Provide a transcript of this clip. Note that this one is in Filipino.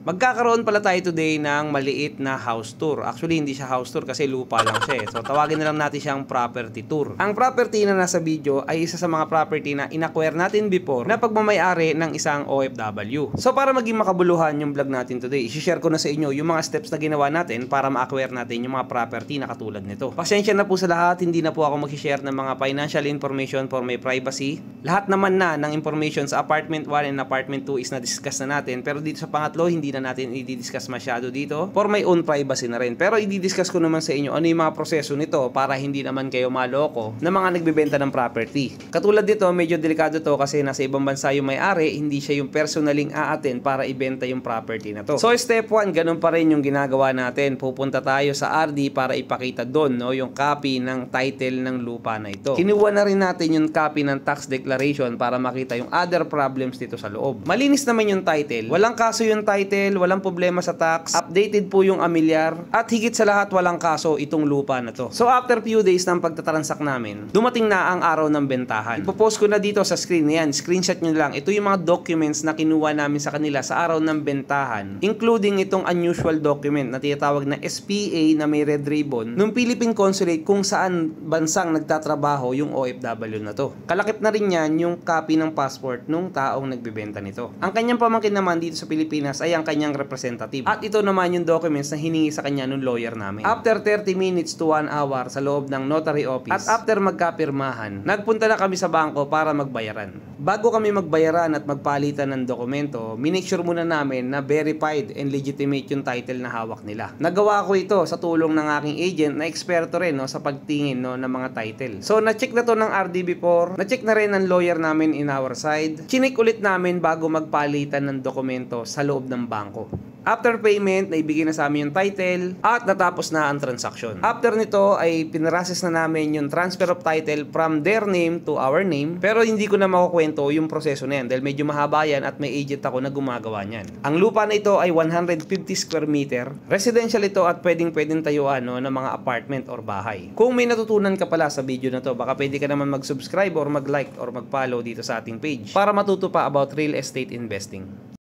Magkakaroon pala tayo today ng maliit na house tour. Actually, hindi siya house tour kasi lupa lang siya. So, tawagin na lang natin siyang property tour. Ang property na nasa video ay isa sa mga property na inacquire natin before na pagmamayari ng isang OFW. So, para maging makabuluhan yung vlog natin today, i-share ko na sa inyo yung mga steps na ginawa natin para ma-acquire natin yung mga property na katulad nito. Pasensya na po sa lahat, hindi na po ako mag-share ng mga financial information for my privacy. Lahat naman na ng information sa apartment 1 and apartment 2 is na-discuss na natin. Pero dito sa pangatlo, hindi na natin i-discuss masyado dito for my own privacy na rin. Pero i-discuss ko naman sa inyo ano yung mga proseso nito para hindi naman kayo maloko na mga nagbebenta ng property. Katulad dito, medyo delikado to kasi nasa ibang bansa yung may-ari, hindi siya yung personaling aaten para ibenta yung property na to. So step 1, ganun pa rin yung ginagawa natin. Pupunta tayo sa RD para ipakita doon, no, yung copy ng title ng lupa na ito. Kinuha na rin natin yung copy ng tax declaration para makita yung other problems dito sa loob. Malinis naman yung title, walang kaso yung title, walang problema sa tax, updated po yung amilyar, at higit sa lahat walang kaso itong lupa na to. So after few days ng pagtatransact namin, dumating na ang araw ng bentahan. Ipopost ko na dito sa screen, yan, screenshot nyo lang. Ito yung mga documents na kinuha namin sa kanila sa araw ng bentahan, including itong unusual document na tinatawag na SPA na may red ribbon nung Philippine Consulate kung saan bansang nagtatrabaho yung OFW na to. Kalakip na rin yan yung copy ng passport nung taong nagbebenta nito. Ang kanyang pamangkin naman dito sa Pilipinas ay ang kanyang representative. At ito naman yung documents na hiningi sa kanya nung lawyer namin. After 30 minutes to 1 hour sa loob ng notary office at after magkapirmahan, nagpunta na kami sa bangko para magbayaran. Bago kami magbayaran at magpalitan ng dokumento, minake sure muna namin na verified and legitimate yung title na hawak nila. Nagawa ko ito sa tulong ng aking agent na eksperto rin, no, sa pagtingin, no, ng mga title. So na-check na to ng RD before, na-check na rin ng lawyer namin in our side. Chinik ulit namin bago magpalitan ng dokumento sa loob ng bangko. After payment, naibigay na sa amin yung title at natapos na ang transaction. After nito ay pinrases na namin yung transfer of title from their name to our name, pero hindi ko na makukwento yung proseso na yan dahil medyo mahaba yan at may agent ako na gumagawa niyan. Ang lupa na ito ay 150 square meter. Residential ito at pwedeng tayuan, no, ng mga apartment or bahay. Kung may natutunan ka pala sa video na to, baka pwede ka naman mag-subscribe or mag-like or mag-follow dito sa ating page para matuto pa about real estate investing.